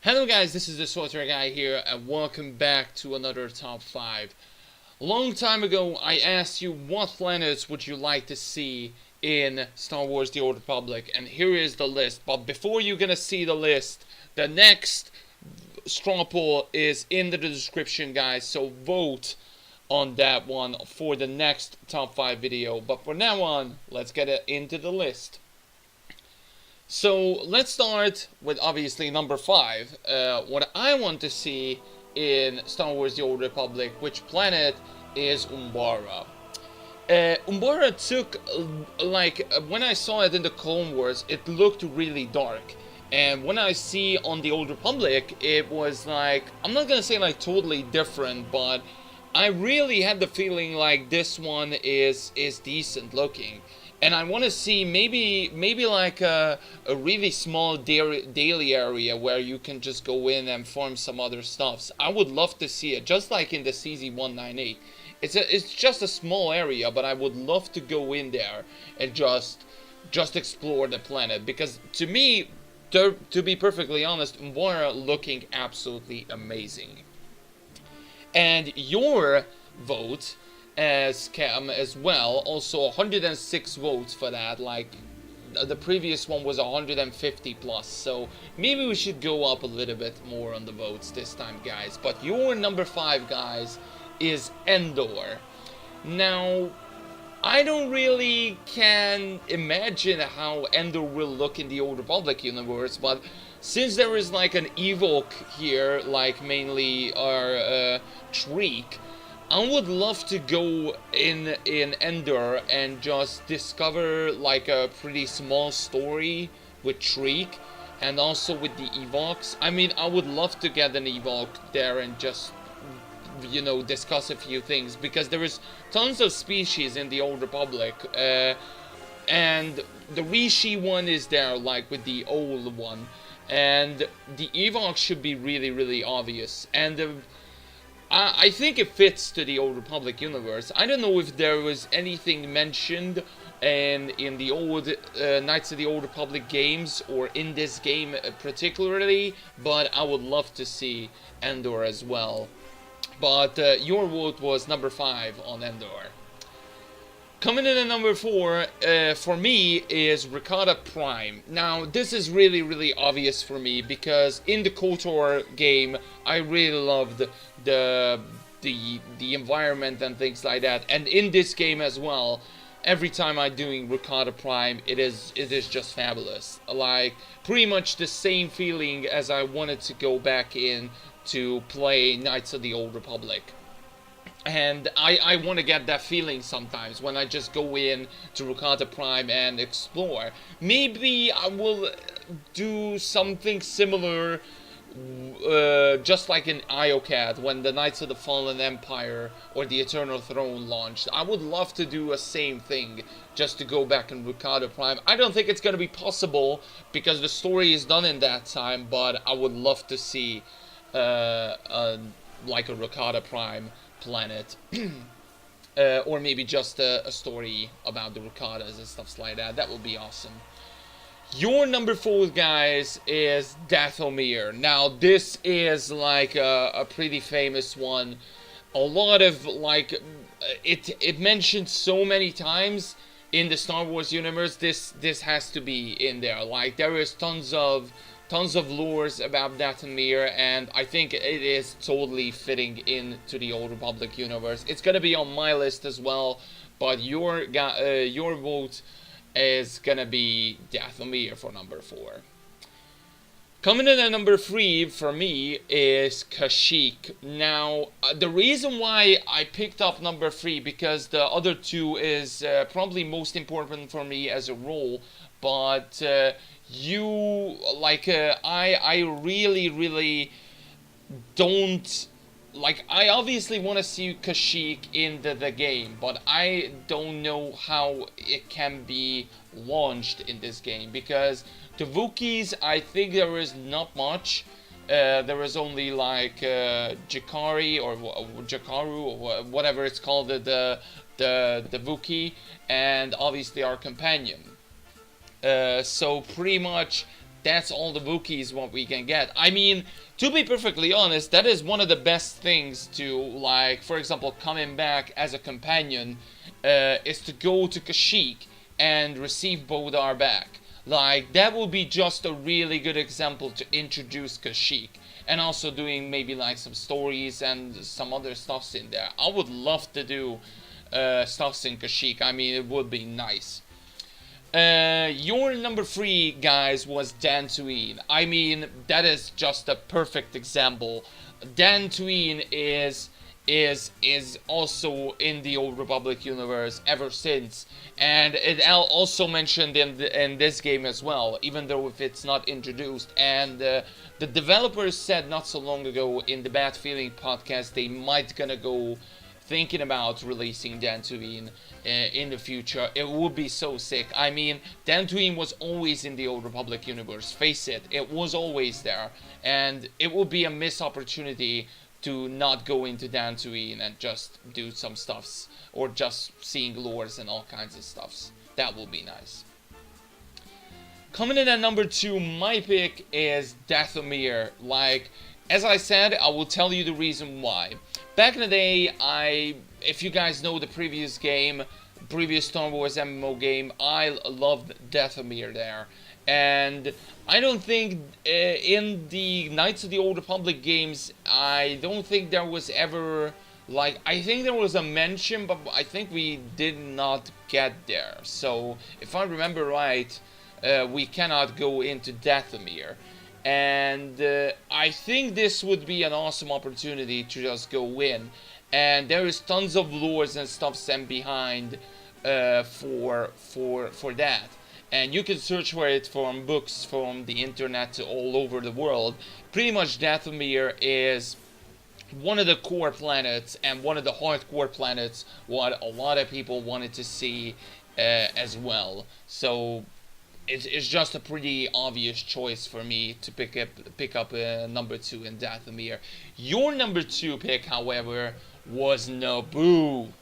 Hello guys, this is the SWTOR guy here, and welcome back to another top 5. A long time ago, I asked you what planets would you like to see in Star Wars The Old Republic, and here is the list. But before you're gonna see the list, the next straw poll is in the description, guys, so vote on that one for the next top 5 video. But for now on, let's get into the list. So let's start with obviously number 5. What I want to see in Star Wars The Old Republic, which planet is Umbara. Umbara took, when I saw it in the Clone Wars, it looked really dark. And when I see on The Old Republic, it was like, I'm not gonna say like totally different, but I really had the feeling like this one is decent looking. And I want to see maybe like a really small daily area where you can just go in and farm some other stuffs. I would love to see it, just like in the CZ-198. It's just a small area, but I would love to go in there and just explore the planet, because to me, to be perfectly honest, Amara looking absolutely amazing. And your vote as Cam as well, also 106 votes for that. Like the previous one was 150 plus, so maybe we should go up a little bit more on the votes this time, guys. But your number 5, guys, is Endor. Now, I don't really can imagine how Endor will look in the Old Republic universe, but since there is like an evoke here, like mainly our Kashyyyk, I would love to go in Endor and just discover like a pretty small story with Kashyyyk and also with the Evoks. I mean, I would love to get an Evoke there and just, you know, discuss a few things, because there is tons of species in the Old Republic, and the Rishi one is there, like with the old one, and the Evoks should be really obvious, and I think it fits to the Old Republic universe. I don't know if there was anything mentioned in the old Knights of the Old Republic games or in this game particularly, but I would love to see Endor as well. But your vote was number 5 on Endor. Coming in at number 4, for me, is Ricotta Prime. Now, this is really obvious for me, because in the KOTOR game, I really loved the environment and things like that. And in this game as well, every time I'm doing Ricotta Prime, it is just fabulous. Like, pretty much the same feeling as I wanted to go back in to play Knights of the Old Republic. And I want to get that feeling sometimes when I just go in to Ricotta Prime and explore. Maybe I will do something similar, just like in IOCAT, when the Knights of the Fallen Empire or the Eternal Throne launched. I would love to do a same thing, just to go back in Ricotta Prime. I don't think it's going to be possible, because the story is done in that time, but I would love to see like a Ricotta Prime planet, or maybe just a story about the Ricottas and stuff like that. That would be awesome. Your number 4, guys, is Dathomir. Now, this is like a pretty famous one. A lot of like it mentioned so many times in the Star Wars universe. This has to be in there. Like, there is tons of lores about Dathomir, and I think it is totally fitting into the Old Republic universe. It's gonna be on my list as well, but your vote is gonna be Dathomir for number 4. Coming in at number 3 for me is Kashyyyk. Now, the reason why I picked up number 3, because the other 2 is probably most important for me as a role, but I really don't like. I obviously want to see Kashyyyk in the game, but I don't know how it can be launched in this game, because the Wookiees, I think there is not much. There is only like Jakari or Jakaru or whatever it's called, the Wookiee, and obviously our companion. So pretty much that's all the Wookiees what we can get. I mean, to be perfectly honest, that is one of the best things to, like, for example, coming back as a companion, is to go to Kashyyyk and receive Bodar back. Like, that would be just a really good example to introduce Kashyyyk. And also doing maybe like some stories and some other stuffs in there. I would love to do stuffs in Kashyyyk. I mean, it would be nice. Your number 3, guys, was Dantooine. I mean, that is just a perfect example. Dantooine is also in the Old Republic universe ever since, and it also mentioned in this game as well, even though if it's not introduced. And the developers said not so long ago in the Bad Feeling podcast they might gonna go thinking about releasing Dantooine in the future. It would be so sick. I mean, Dantooine was always in the Old Republic universe. Face it, it was always there, and it would be a missed opportunity to not go into Dantooine and just do some stuffs, or just seeing lores and all kinds of stuffs. That will be nice. Coming in at number 2, my pick is Dathomir. Like, as I said, I will tell you the reason why. Back in the day, if you guys know the previous Star Wars MMO game, I loved Dathomir there. And I don't think in the Knights of the Old Republic games, I don't think there was ever, like, I think there was a mention, but I think we did not get there. So, if I remember right, we cannot go into Dathomir. And I think this would be an awesome opportunity to just go in. And there is tons of lures and stuff sent behind for that. And you can search for it from books, from the internet, to all over the world. Pretty much Dathomir is one of the core planets and one of the hardcore planets what a lot of people wanted to see as well. So it's just a pretty obvious choice for me to pick up number 2 in Dathomir. Your number 2 pick, however, was Naboo.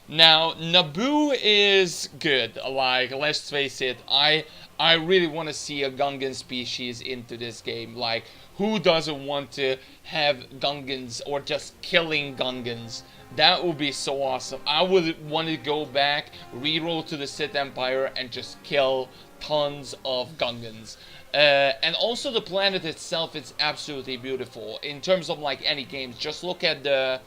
Now, Naboo is good. Like, let's face it, I really want to see a Gungan species into this game. Like, who doesn't want to have Gungans, or just killing Gungans? That would be so awesome. I would want to go back, reroll to the Sith Empire, and just kill tons of Gungans. And also the planet itself is absolutely beautiful. In terms of like any games, just look at the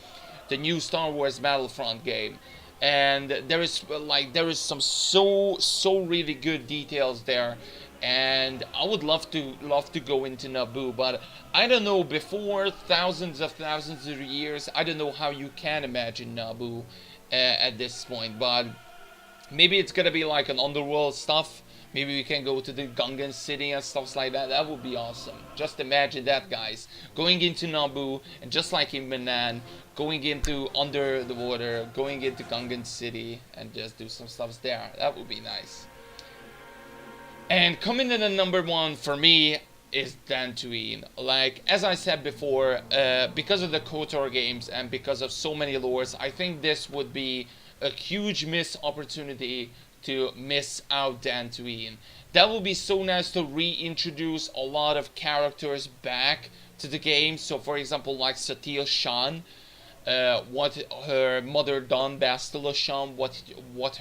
new Star Wars Battlefront game. And there is some so really good details there, and I would love to go into Naboo, but I don't know, before thousands of years, I don't know how you can imagine Naboo at this point. But maybe it's gonna be like an underworld stuff. Maybe we can go to the Gungan city and stuff like that. That would be awesome. Just imagine that, guys. Going into Naboo, and just like in Menan, going into under the water, going into Gungan city, and just do some stuff there. That would be nice. And coming in at number 1 for me is Dantooine. Like, as I said before, because of the KOTOR games and because of so many lores, I think this would be a huge missed opportunity to miss out Dantooine. That would be so nice to reintroduce a lot of characters back to the game. So, for example, like Satele Shan, what her mother done, Bastila Shan, what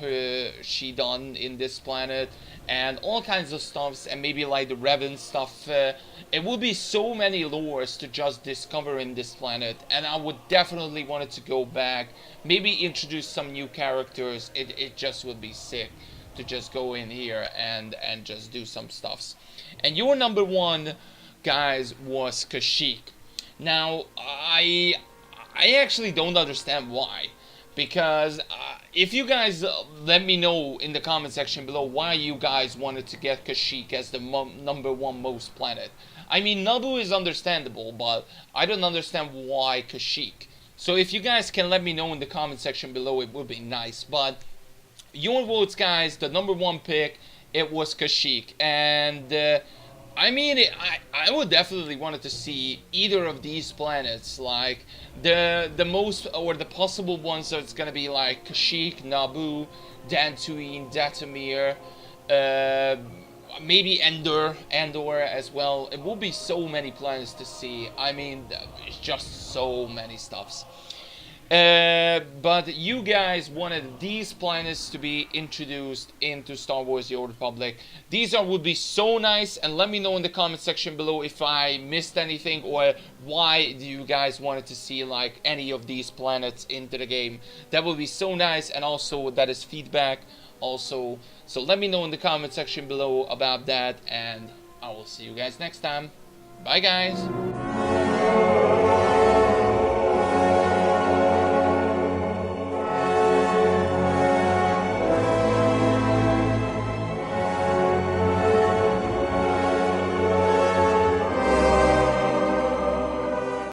she done in this planet, and all kinds of stuffs, and maybe like the Revan stuff. It would be so many lores to just discover in this planet, and I would definitely want it to go back, maybe introduce some new characters. It just would be sick to just go in here and just do some stuffs. And your number 1, guys, was Kashyyyk. Now, I actually don't understand why. Because if you guys let me know in the comment section below why you guys wanted to get Kashyyyk as the number 1 most planet. I mean, Naboo is understandable, but I don't understand why Kashyyyk. So if you guys can let me know in the comment section below, it would be nice. But your votes, guys, the number 1 pick, it was Kashyyyk. And I mean, I would definitely wanted to see either of these planets. Like, the most, or the possible ones, so it's gonna be like Kashyyyk, Naboo, Dantooine, Dathomir, maybe Endor as well. It will be so many planets to see. I mean, it's just so many stuffs. But you guys wanted these planets to be introduced into Star Wars: The Old Republic. These would be so nice, and let me know in the comment section below if I missed anything, or why do you guys wanted to see like any of these planets into the game. That would be so nice, and also that is feedback also. So let me know in the comment section below about that, and I will see you guys next time. Bye guys.